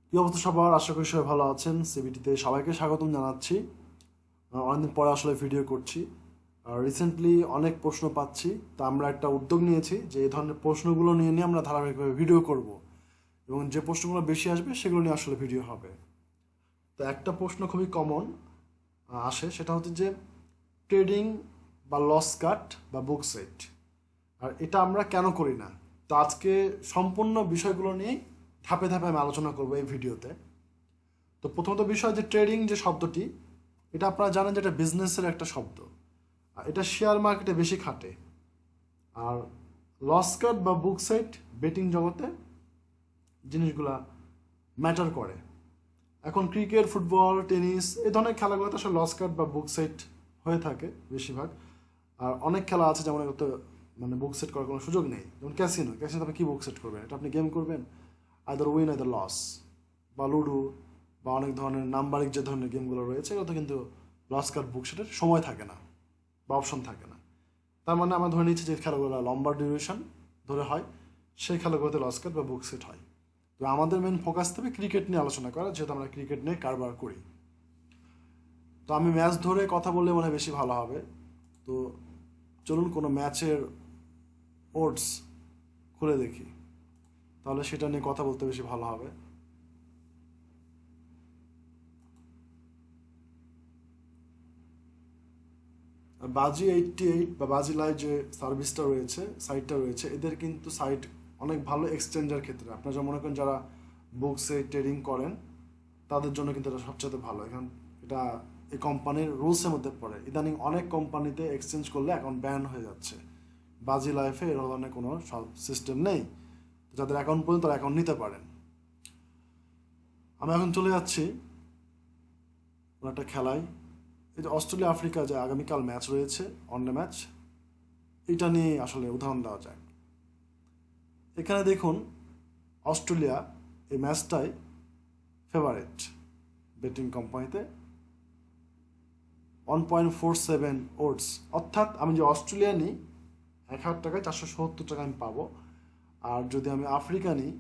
কি অবস্থা সবার? আশা করি সবাই ভালো আছেন। সিবিটিতে সবাইকে স্বাগতম জানাচ্ছি। অনেকদিন পরে আসলে ভিডিও করছি। আর রিসেন্টলি অনেক প্রশ্ন পাচ্ছি, তা আমরা একটা উদ্যোগ নিয়েছি যে এই ধরনের প্রশ্নগুলো নিয়ে আমরা ধারাবাহিকভাবে ভিডিও করব, এবং যে প্রশ্নগুলো বেশি আসবে সেগুলো নিয়ে আসলে ভিডিও হবে। তো একটা প্রশ্ন খুবই কমন আসে, সেটা হচ্ছে যে ট্রেডিং বা লস কাট বা বুক সেট, আর এটা আমরা কেন করি না। তো আজকে সম্পূর্ণ বিষয়গুলো নিয়ে ধাপে ধাপে আমি আলোচনা করবো এই ভিডিওতে। তো প্রথমত বিষয় যে ট্রেডিং যে শব্দটি, এটা আপনারা জানেন যে এটা বিজনেসের একটা শব্দ, আর এটা শেয়ার মার্কেটে বেশি খাটে। আর লস কাট বা বুক সাইট বেটিং জগতে জিনিসগুলা ম্যাটার করে। এখন ক্রিকেট, ফুটবল, টেনিস এই ধরনের খেলাগুলোতে আসলে লস কাট বা বুক সাইট হয়ে থাকে বেশিরভাগ। আর অনেক খেলা আছে যেমন এগুলোতে মানে বুক সেট করার কোনো সুযোগ নেই, যেমন ক্যাসিনো। ক্যাসিনো আপনি কী বুক সেট করবেন? এটা আপনি গেম করবেন, আইদার উইন আইদার লস। বা লুডো বা অনেক ধরনের নাম্বারিক যে ধরনের গেমগুলো রয়েছে, এগুলোতে কিন্তু লস কাট বুক সেটের সময় থাকে না বা অপশন থাকে না। তার মানে আমরা ধরে নিচ্ছি যে খেলাগুলো লম্বা ডিউরেশন ধরে হয়, সেই খেলাগুলোতে লস কাট বা বুক সেট হয়। তো আমাদের মেন ফোকাস থাকবে ক্রিকেট নিয়ে আলোচনা করা, যেহেতু আমরা ক্রিকেট নিয়ে কারবার করি। তো আমি ম্যাচ ধরে কথা বললে মনে হয় বেশি ভালো হবে। তো চলুন কোনো ম্যাচের ওডস খুলে দেখি, তাহলে সেটা নিয়ে কথা বলতে বেশি ভালো হবে। বাজি 88 বা বাজি লাইভ যে সার্ভিসটা রয়েছে, সাইটটা রয়েছে, এদের কিন্তু সাইট অনেক ভালো এক্সচেঞ্জের ক্ষেত্রে। আপনারা যেমন মনে করেন যারা বুকসে ট্রেডিং করেন, তাদের জন্য কিন্তু এটা সবচেয়ে ভালো। এখন এটা এই কোম্পানির রুলসের মধ্যে পড়ে। ইদানিং অনেক কোম্পানিতে এক্সচেঞ্জ করলে অ্যাকাউন্ট ব্যান হয়ে যাচ্ছে। বাজি লাইফে এর ধরনের কোনো সিস্টেম নেই। যাদের অ্যাকাউন্ট পর্যন্ত তারা অ্যাকাউন্ট নিতে পারেন। আমি এখন চলে যাচ্ছি কোনো একটা খেলায়। এই যে অস্ট্রেলিয়া আফ্রিকা যে আগামীকাল ম্যাচ রয়েছে, ওয়ানডে ম্যাচ, এটা নিয়ে আসলে উদাহরণ দেওয়া যায়। এখানে দেখুন, অস্ট্রেলিয়া এই ম্যাচটাই ফেভারিট বেটিং কোম্পানিতে 1.47 ওডস। অর্থাৎ আমি যে অস্ট্রেলিয়া নিই 1,000 টাকায় 470 টাকা আমি পাবো, আর যদি আমি আফ্রিকা নিই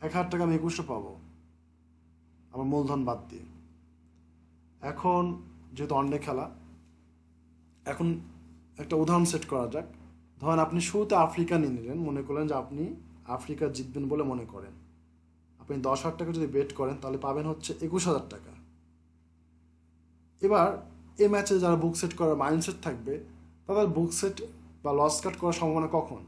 1,000 টাকা আমি 2100 পাবো, আমার মূলধন বাদ দিয়ে। এখন যেহেতু অনেক খেলা, এখন একটা উদাহরণ সেট করা যাক। ধরেন আপনি শুরুতে আফ্রিকা নিয়ে নিলেন, মনে করলেন যে আপনি আফ্রিকা জিতবেন বলে মনে করেন। আপনি 10,000 টাকা যদি বেট করেন তাহলে পাবেন হচ্ছে 21,000 টাকা। এবার এই ম্যাচে যারা বুক সেট করার মাইন্ডসেট থাকবে, তাদের বুক সেট বা লস কাট করার সম্ভাবনা কখন?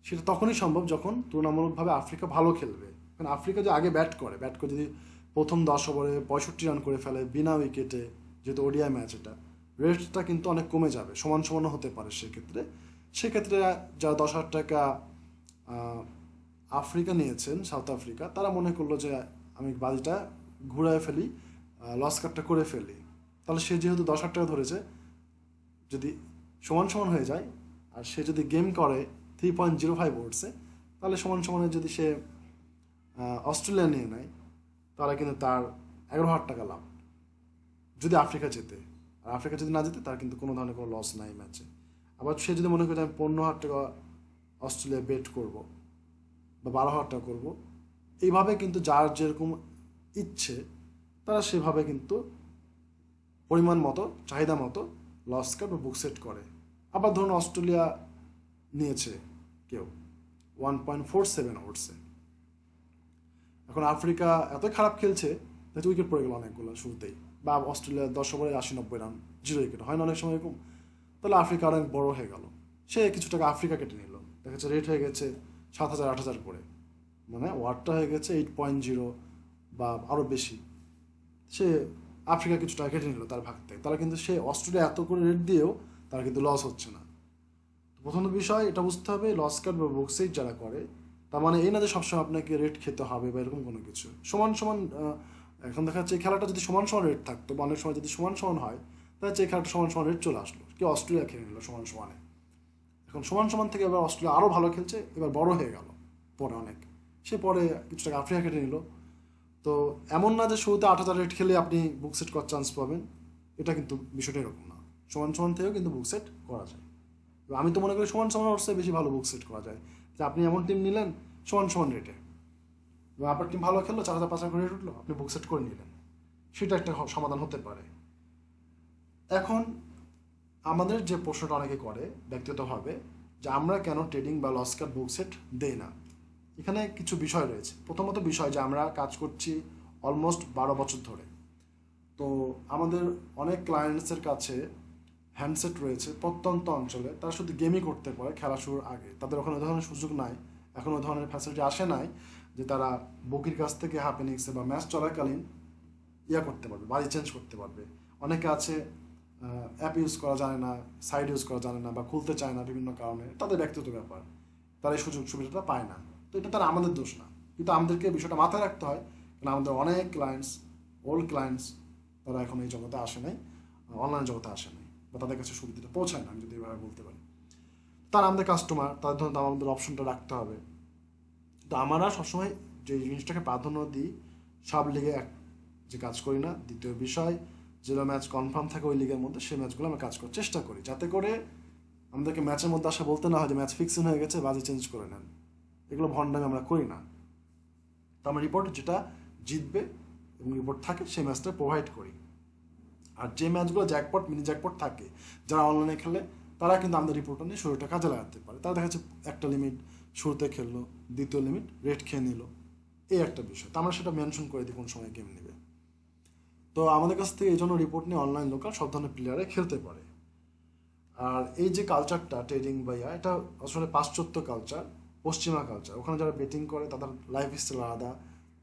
সেটা তখনই সম্ভব যখন তুলনামূলকভাবে আফ্রিকা ভালো খেলবে। কারণ আফ্রিকা যে আগে ব্যাট করে যদি প্রথম 10 ওভারে 65 রান করে ফেলে বিনা উইকেটে, যেহেতু ওডিআই ম্যাচ, এটা রেটটা কিন্তু অনেক কমে যাবে, সমান সমানও হতে পারে। সেক্ষেত্রে যারা 10,000 টাকা আফ্রিকা নিয়েছেন, সাউথ আফ্রিকা, তারা মনে করলো যে আমি বাজিটা ঘুরায় ফেলি, লস কাটটা করে ফেলি। তাহলে সে যেহেতু 10,000 টাকা ধরেছে, যদি সমান সমান হয়ে যায়, আর সে যদি গেম করে 3.05 ওভার্সে, তাহলে সমান সমানে যদি সে অস্ট্রেলিয়া নিয়ে নেয়, তাহলে কিন্তু তার 11,000 টাকা লাভ যদি আফ্রিকা জেতে। আর আফ্রিকা যদি না জেতে, তার কিন্তু কোনো ধরনের কোনো লস নাই ম্যাচে। আবার সে যদি মনে করে আমি 15,000 টাকা অস্ট্রেলিয়া বেট করব বা 12,000 টাকা করবো, এইভাবে কিন্তু যার যেরকম ইচ্ছে তারা সেভাবে কিন্তু পরিমাণ মতো, চাহিদা মতো লস কাট বা বুক সেট করে। আবার ধরুন অস্ট্রেলিয়া নিয়েছে কেউ 1.47 ওভার্সে, এখন আফ্রিকা এত খারাপ খেলছে যাতে উইকেট পড়ে গেল অনেকগুলো শুরুতেই, বা অস্ট্রেলিয়া 10 ওভারে 80-90 রান, 0 উইকেট, হয় না অনেক সময় এরকম। তাহলে আফ্রিকা অনেক বড় হয়ে গেল, সে কিছু টাকা আফ্রিকা কেটে নিল, দেখা যাচ্ছে রেট হয়ে গেছে 7,000-8,000 করে, মানে ওয়ার্ডটা হয়ে গেছে 8.0 বা আরও বেশি। সে আফ্রিকা কিছু টাকা কেটে নিল তার ভাগ থেকে, তাহলে কিন্তু সে অস্ট্রেলিয়া এত করে রেট দিয়েও তার কিন্তু লস হচ্ছে না। প্রথম বিষয় এটা বুঝতে হবে, লস কাট বা বুকসেট যারা করে, তার মানে এই না যে সবসময় আপনাকে রেট খেতে হবে বা এরকম কোনো কিছু। সমান সমান এখন দেখা যাচ্ছে এই খেলাটা যদি সমান সমান রেট থাকতো, বা অনেক সময় যদি সমান সমান হয়, তাহলে এই খেলাটা সমান সমান রেট চলে আসলো, কেউ অস্ট্রেলিয়া খেলে নিল সমান সমানে। এখন সমান সমান থেকে এবার অস্ট্রেলিয়া আরও ভালো খেলছে, এবার বড় হয়ে গেল পরে অনেক, সে পরে কিছু টাকা আফ্রিকা কেটে নিল। তো এমন না যে শুরুতে 8,000 রেট খেলে আপনি বুক সেট করার চান্স পাবেন, এটা কিন্তু বিষয়টা এরকম না। সমান সমান থেকেও কিন্তু বুক সেট করা যায়। আমি তো মনে করি সমান সমান অর্থে বেশি ভালো বুক সেট করা যায়, যে আপনি এমন টিম নিলেন সমান সমান রেটে, এবং আপনার টিম ভালো খেললো, 4,000-5,000 করে রেট উঠলো, আপনি বুক সেট করে নিলেন, সেটা একটা সমাধান হতে পারে। এখন আমাদের যে প্রশ্নটা অনেকে করে ব্যক্তিগতভাবে, যে আমরা কেন ট্রেডিং বা লস কাট বুক সেট দেই না। এখানে কিছু বিষয় রয়েছে। প্রথমত বিষয় যে আমরা কাজ করছি অলমোস্ট 12 বছর ধরে। তো আমাদের অনেক ক্লায়েন্টসের কাছে হ্যান্ডসেট রয়েছে প্রত্যন্ত অঞ্চলে, তারা শুধু গেমই করতে পারে খেলা শুরুর আগে, তাদের ওখানে ওই ধরনের সুযোগ নাই, এখন ওই ধরনের ফ্যাসিলিটি আসে নাই যে তারা বুকির কাছ থেকে হ্যাপেনিংসে বা ম্যাচ চলাকালীন করতে পারবে, বাড়ি চেঞ্জ করতে পারবে। অনেকে আছে অ্যাপ ইউজ করা জানে না, সাইট ইউজ করা জানে না, বা খুলতে চায় না বিভিন্ন কারণে, তাদের ব্যক্তিগত ব্যাপার, তারা এই সুযোগ সুবিধাটা পায় না। তো এটা তারা আমাদের দোষ না, কিন্তু আমাদেরকে বিষয়টা মাথায় রাখতে হয়, কারণ আমাদের অনেক ক্লায়েন্টস, ওল্ড ক্লায়েন্টস, তারা এখন এই জগতে আসে নাই, অনলাইন জগতে আসে নাই, বা তাদের কাছে সুবিধাটা পৌঁছায় না, আমি যদি এভাবে বলতে পারি। তারা আমাদের কাস্টমার, তাদের ধরুন আমাদের অপশনটা রাখতে হবে। তো আমরা সবসময় যে জিনিসটাকে প্রাধান্য দিই, সব লিগে যে কাজ করি না। দ্বিতীয় বিষয়, যেগুলো ম্যাচ কনফার্ম থাকে ওই লিগের মধ্যে, সেই ম্যাচগুলো আমরা কাজ করার চেষ্টা করি, যাতে করে আমাদেরকে ম্যাচের মধ্যে আসা বলতে না হয় যে ম্যাচ ফিক্সিং হয়ে গেছে, বাজে চেঞ্জ করে নেন। এগুলো ভণ্ডামি আমরা করি না। তো আমরা রিপোর্ট যেটা জিতবে এবং রিপোর্ট থাকে সেই ম্যাচটা প্রোভাইড করি। আর যে ম্যাচগুলো জ্যাকপট, মিনি জ্যাকপট থাকে, যারা অনলাইনে খেলে তারা কিন্তু আমাদের রিপোর্টটা নিয়ে শুরুটা কাজে লাগাতে পারে। তারা দেখা যাচ্ছে একটা লিমিট শুরুতে খেললো, দ্বিতীয় লিমিট রেট খেয়ে নিল, এই একটা বিষয়। তো আমরা সেটা মেনশন করে দিই কোন সময় গেম নেবে। তো আমাদের কাছ থেকে এই জন্য রিপোর্ট নিয়ে অনলাইন লোকাল সব ধরনের প্লেয়ারে খেলতে পারে। আর এই যে কালচারটা ট্রেডিং বা এটা আসলে পাশ্চাত্য কালচার, পশ্চিমা কালচার। ওখানে যারা বেটিং করে তাদের লাইফ স্টাইল আলাদা,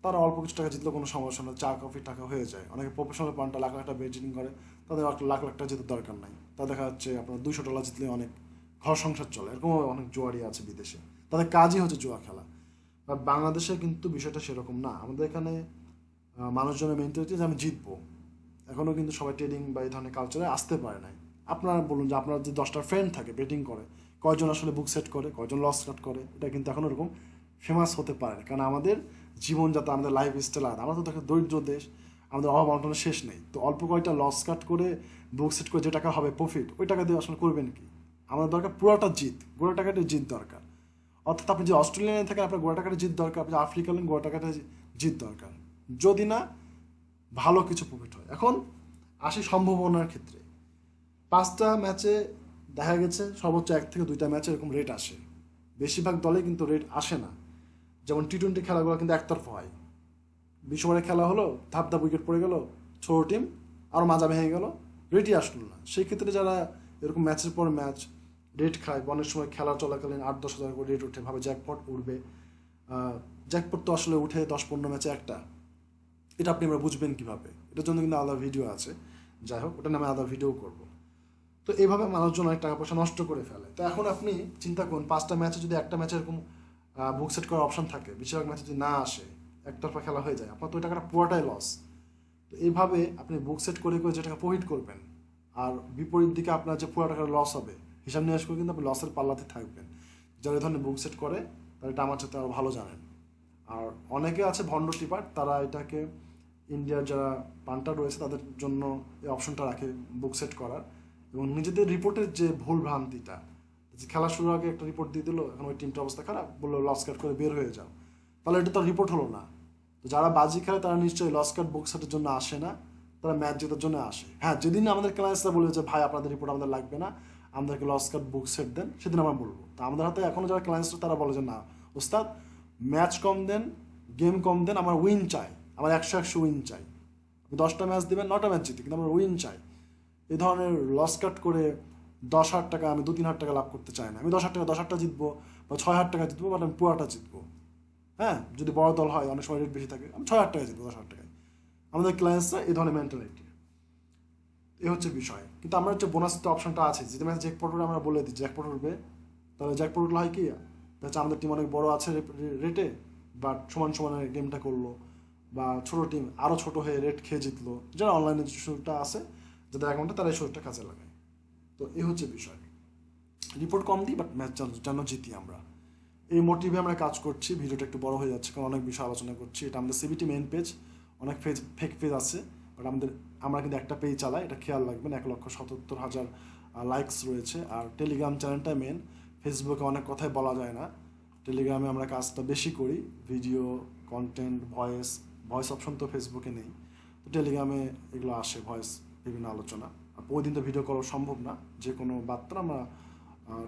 তারা অল্প কিছু টাকা জিতলে কোনো সমস্যা না, চা কফি টাকা হয়ে যায়। অনেকে প্রফেশনাল প্ল্যানটা লাখ লাখ টাকা বেটিং করে, তাদের লাখ লাখ টাকা জিতার দরকার নাই। তা দেখা যাচ্ছে আপনার $200 জিতলে অনেক ঘর সংসার চলে, এরকমও অনেক জুয়ারি আছে বিদেশে, তাদের কাজই হচ্ছে জুয়া খেলা। বাট বাংলাদেশে কিন্তু বিষয়টা সেরকম না। আমাদের এখানে মানুষজনের মেন্টালিটি যে আমি জিতবো, এখনও কিন্তু সবাই ট্রেডিং বা এই ধরনের কালচারে আসতে পারে নাই। আপনারা বলুন যে আপনার যে 10টা ফ্রেন্ড থাকে বেটিং করে, কয়জন আসলে বুক সেট করে, কয়জন লস কাট করে, এটা কিন্তু এখন ওরকম ফেমাস হতে পারে। কারণ আমাদের জীবনযাত্রা, আমাদের লাইফ স্টাইল আলাদা। আমরা তো দেখো দরিদ্র দেশ, আমাদের অভাব অনটনের শেষ নেই। তো অল্প কয়টা লস কাট করে বুক সেট করে যে টাকা হবে প্রফিট, ওই টাকা দিয়ে আসলে করবেন কি? আমাদের দরকার পুরোটা জিত, গোড়া টাকাটা জিত দরকার। অর্থাৎ আপনি যে অস্ট্রেলিয়ানে থাকেন, আপনার গোড়া টাকাটা জিত দরকার, আপনি আফ্রিকা হলেন, গোড়া টাকাটা জিত দরকার, যদি না ভালো কিছু প্রফিট হয়। এখন আসি সম্ভাবনার ক্ষেত্রে। 5টা ম্যাচে দেখা গেছে সর্বোচ্চ 1 থেকে 2টা ম্যাচে এরকম রেট আসে, বেশিরভাগ দলে কিন্তু রেট আসে না। যেমন টি-20 খেলাগুলো কিন্তু একতরফা হয়, 20 ওভারে খেলা হলো, ধাপ ধাপ উইকেট পড়ে গেল, ছোটো টিম আরও মাজা ভেঙে গেল, রেটই আসলো না। সেই ক্ষেত্রে যারা এরকম ম্যাচের পর ম্যাচ রেট খায়, অনেক সময় খেলা চলাকালীন 8-10 হাজার করে রেট উঠে, ভাবে জ্যাকপট উঠবে। জ্যাকপট তো আসলে উঠে 10-15 ম্যাচে একটা, এটা আপনি আমরা বুঝবেন কীভাবে? এটার জন্য কিন্তু আলাদা ভিডিও আছে, যাই হোক ওটা নামে আলাদা ভিডিও করব। তো এইভাবে মানুষজন অনেক টাকা পয়সা নষ্ট করে ফেলে। তো এখন আপনি চিন্তা করুন, 5টা ম্যাচে যদি একটা ম্যাচে এরকম বুক সেট করার অপশন থাকে, বেশিরভাগ ম্যাচে যদি না আসে, একতরফা খেলা হয়ে যায়, আপনার তো ওই টাকাটা পুরোটাই লস। তো এইভাবে আপনি বুক সেট করে করে যে টাকা প্রফিট করবেন, আর বিপরীত দিকে আপনার যে পুরো টাকার লস হবে, হিসাব নিকাশ করে কিন্তু আপনি লসের পাল্লাতে থাকবেন। যারা এই ধরনের বুক সেট করে তারা এটা আমার সাথে আরও ভালো জানেন। আর অনেকে আছে ভণ্ড টিপার, তারা এটাকে ইন্ডিয়ার যারা পান্টার রয়েছে তাদের জন্য এই অপশনটা রাখে বুক সেট করার, এবং নিজেদের রিপোর্টের যে ভুল ভ্রান্তিটা, যে খেলা শুরুর আগে একটা রিপোর্ট দিয়ে দিল, এখন ওই টিমটা অবস্থা খারাপ, বললো লস কাট করে বের হয়ে যাও, তাহলে এটা তো রিপোর্ট হলো না। তো যারা বাজি খেলে তারা নিশ্চয়ই লস কাট বুক সেটের জন্য আসে না, তারা ম্যাচ জেতার জন্য আসে। হ্যাঁ, যেদিন আমাদের ক্লায়েন্টসরা বলবে যে ভাই আপনাদের রিপোর্ট আমাদের লাগবে না, আমাদেরকে লস কাট বুক সেট দেন, সেদিন আমরা বলবো। তো আমাদের হাতে এখনও যারা ক্লায়েন্টসরা তারা বলে যে না ওস্তাদ, ম্যাচ কম দেন, গেম কম দেন, আমার উইন চাই, আমার 100 উইন চাই। আপনি 10টা ম্যাচ দেবেন, 9টা ম্যাচ জিতে, কিন্তু আমরা উইন চাই। এই ধরনের লস কাট করে 10,000 টাকা আমি 2-3,000 টাকা লাভ করতে চাই না। আমি 10,000 টাকা 10,000টা জিতবো, বা 6,000 টাকা জিতবো, বাট আমি পুরোটা জিতবো। হ্যাঁ, যদি বড় দল হয়, অনেক সময় রেট বেশি থাকে, আমি 6,000 টাকা জিতবো 10,000 টাকায়। আমাদের ক্লায়েন্টসরা এই ধরনের মেন্টালিটি, এই হচ্ছে বিষয়। কিন্তু আমরা হচ্ছে বোনাস অপশনটা আছে, যদি ম্যাচ জ্যাকপট উঠে আমরা বলে দিই জ্যাকপট উঠবে, তাহলে জ্যাকপট উঠলে হয় কি, হচ্ছে আমাদের টিম অনেক বড় আছে রেটে, বাট সমান সমানের গেমটা করলো, বা ছোটো টিম আরও ছোটো হয়ে রেট খেয়ে জিতলো, যারা অনলাইনে যে সুযোগটা আছে যাদের অ্যাকাউন্টে, তারা এই সুযোগটা কাজে লাগায়। তো এই হচ্ছে বিষয়। রিপোর্ট কম দিই, বাট ম্যাচ যেন জিতি আমরা, এই মোটিভে আমরা কাজ করছি। ভিডিওটা একটু বড় হয়ে যাচ্ছে কারণ অনেক বিষয় আলোচনা করছি। এটা আমাদের সিবিটি মেইন পেজ, অনেক ফেক পেজ আছে, বাট আমরা কিন্তু একটা পেজ চালাই, এটা খেয়াল রাখবেন। 1,77,000 লাইকস রয়েছে। আর টেলিগ্রাম চ্যানেলটা মেন, ফেসবুকে অনেক কথাই বলা যায় না, টেলিগ্রামে আমরা কাজটা বেশি করি, ভিডিও কন্টেন্ট, ভয়েস অপশন তো ফেসবুকে নেই, তো টেলিগ্রামে এগুলো আসে, ভয়েস বিভিন্ন আলোচনা। আর প্রতিদিন তো ভিডিও করা সম্ভব না, যে কোনো বার্তা আমরা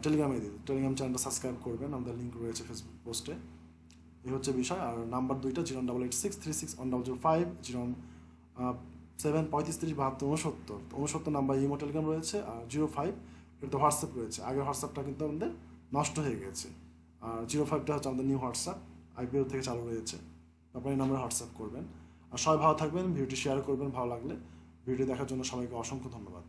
টেলিগ্রামে দিই। টেলিগ্রাম চ্যানেলটা সাবস্ক্রাইব করবেন, আমাদের লিঙ্ক রয়েছে ফেসবুক পোস্টে। এই হচ্ছে বিষয়। আর নাম্বার দুইটা 08863610005, 0735377269 নাম্বার ইমো টেলিগ্রাম রয়েছে। আর 05 এটা হোয়াটসঅ্যাপ রয়েছে। আগের হোয়াটসঅ্যাপটা কিন্তু আমাদের নষ্ট হয়ে গেছে। আর 05টা হচ্ছে আমাদের নিউ হোয়াটসঅ্যাপ, আইপিএল থেকে চালু রয়েছে। তারপরে এই নাম্বারে হোয়াটসঅ্যাপ করবেন। আর সবাই ভালো থাকবেন, ভিডিওটি শেয়ার করবেন ভালো লাগলে। ভিডিও দেখার জন্য সবাইকে অসংখ্য ধন্যবাদ।